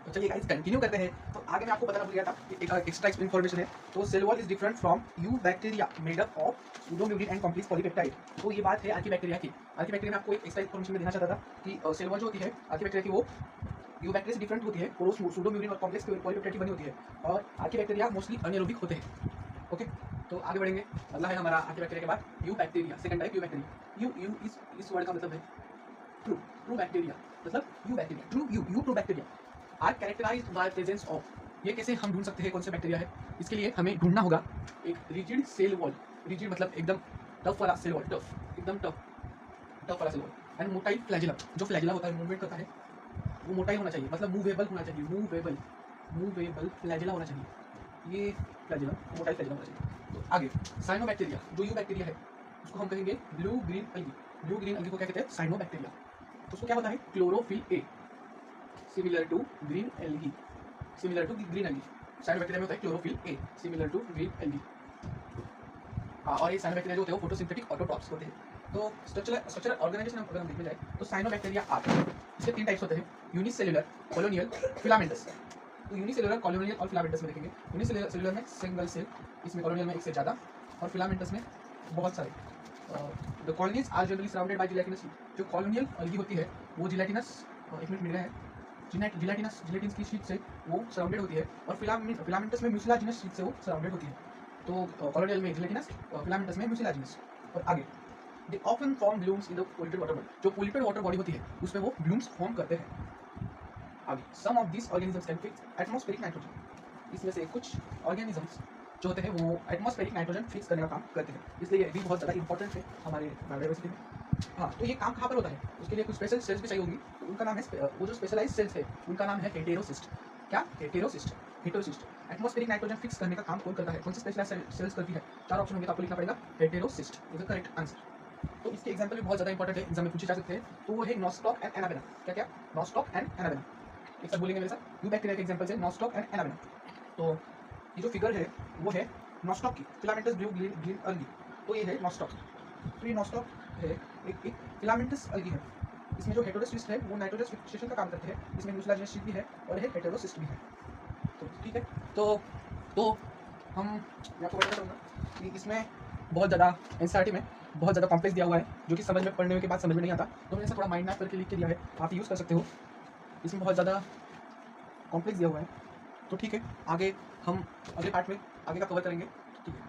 तो चलिए guys continue करते हैं। तो आगे मैं आपको बताना भूल गया था कि एक एक्स्ट्रा इन्फॉर्मेशन है। तो cell wall is different from eubacteria made up of pseudomurein and complex polypeptide. तो ये बात है आर्कीबैक्टीरिया की। आर्कीबैक्टीरिया में आपको एक एक्स्ट्रा इन्फॉर्मेशन में देना चाहता था कि सेल वॉल जो होती है आर्कीबैक्टीरिया की वो यू बैक्टीरिया से डिफरेंट होती है और वो सूडोम्यूरिन और कॉम्प्लेक्स पॉलीपेप्टाइड की बनी होती है और आर्कीबैक्टीरिया मोस्टली अनएरोबिक होते हैं। ओके, तो आगे बढ़ेंगे। अगला है हमारा आर्कीबैक्टीरिया के बाद eubacteria, second type eubacteria. Eu इस वर्ड का मतलब है ट्रू, ट्रू बैक्टीरिया मतलब eubacteria, true eu true bacteria are characterised by presence of. ये कैसे हम ढूंढ सकते हैं कौन सा बैक्टीरिया है? इसके लिए हमें ढूंढना होगा एक रिजिड सेल वॉल। रिजिड मतलब एकदम टफ वाला सेल वॉल, टफ एकदम टफ वाला cell wall and motile flagella. जो फ्लैजिला होता है, मूवमेंट करता है, वो मोटाई होना चाहिए, मतलब मूवेबल होना चाहिए, मूवेबल फ्लैजिला होना चाहिए। ये फ्लैजिला मोटाइल फ्लैजिला होना चाहिए। तो आगे साइनोबैक्टीरिया, जो यू बैक्टीरिया है उसको हम कहेंगे ब्लू ग्रीन अलगी। ब्लू ग्रीन अलगी को क्या कहते हैं? साइनोबैक्टीरिया। तो उसको क्या होता है? Chlorophyll a similar to green algae, similar to green algae. Cyanobacteria में होता है chlorophyll a similar to green algae. और ये साइनोबैक्टीरिया जो होते हैं वो फोटोसिंथेटिक ऑटोट्रॉप्स होते हैं। तो स्ट्रक्चरल ऑर्गेनाइजेशन अगर हम देखने जाए तो साइनोबैक्टीरिया आर, इसके 3 टाइप्स होते हैं, यूनिसेलुलर, कॉलोनियल, फिलामेंटस। तो यूनिसेलुलर, कॉलोनियल और फिलामेंटस में देखेंगे। यूनिसेलुलर में सिंगल सेल, इसमें कॉलोनियल में एक से ज़्यादा और फिलामेंटस में बहुत सारे। The colonies are generally surrounded by gelatinous. जो कॉलोनियल अलगी होती है वो जिलेटिनस, एक मिनट मिल रहा है, जिलेटिन की शीट से वो सराउंडेड होती है और फिलामेंटस में म्यूसिलाजिनस शीट से वो सराउंडेड होती है। तो कॉलोनियल में जिलेटिनस, फिलामेंटस में म्यूसिलाजिनस। और आगे they often form blooms in the polluted water body. जो पोल्यूटेड वाटर बॉडी होती है उसमें वो ब्लूम्स फॉर्म करते हैं। आगे some of this organisms can fix atmospheric nitrogen. इसमें से कुछ ऑर्गेनिजम्स जो होते हैं वो एटमॉस्फेरिक नाइट्रोजन फिक्स करने का काम करते हैं, इसलिए ये भी बहुत ज़्यादा इंपॉर्टेंट है हमारे बायोडाइवर्सिटी में। हाँ, तो ये काम कहाँ पर होता है? उसके लिए कुछ स्पेशल सेल्स भी चाहिए होंगी, तो उनका नाम है, वो जो स्पेशलाइज सेल्स है उनका नाम है हेटेरोसिस्ट। क्या? हेटेरोसिस्ट। एटमॉस्फेरिक नाइट्रोजन फिक्स करने का काम कौन करता है? कौन सी स्पेशलाइज सेल्स करती है? 4 ऑप्शन होंगे तो आपको लिखना पड़ेगा heterocyst is the correct answer. तो इसके एग्जाम्पल भी बहुत ज़्यादा इंपॉर्टेंट है, एग्जाम में पूछे जा सकते हैं। तो वो है नॉस्टॉक एंड एनाबेना। क्या? Nostoc and anabaena. एक साथ बोलेंगे मेरे साथ। यू बैक्टीरिया के एग्जाम्पल है नॉस्टॉक एंड एनाबेना। तो ये जो फिगर है वो है नॉस्टॉक की, फिलामेंटस ब्लू ग्रीन अलगी। तो ये है नॉस्टॉक। तो ये नॉस्टॉक है, एक फिलामेंटस अलगी है। इसमें जो हेटेरोसिस्ट है वो नाइट्रोजन फिक्सेशन का काम करते हैं, इसमें म्यूसिलाजिनस शीट भी है और ये हेटेरोसिस्ट भी है। तो ठीक है, तो हम मैं आपको बताना चाहूँगा कि इसमें बहुत ज़्यादा एनसीईआरटी में बहुत ज़्यादा कॉम्प्लेक्स दिया हुआ है, जो कि समझ में पढ़ने के बाद समझ में नहीं आता। तो मैंने इसे थोड़ा माइंड मैप करके लिख के दिया है, आप यूज़ कर सकते हो। इसमें बहुत ज़्यादा कॉम्प्लेक्स दिया हुआ है। तो ठीक है, आगे हम अगले पार्ट में आगे का कवर करेंगे। ठीक है।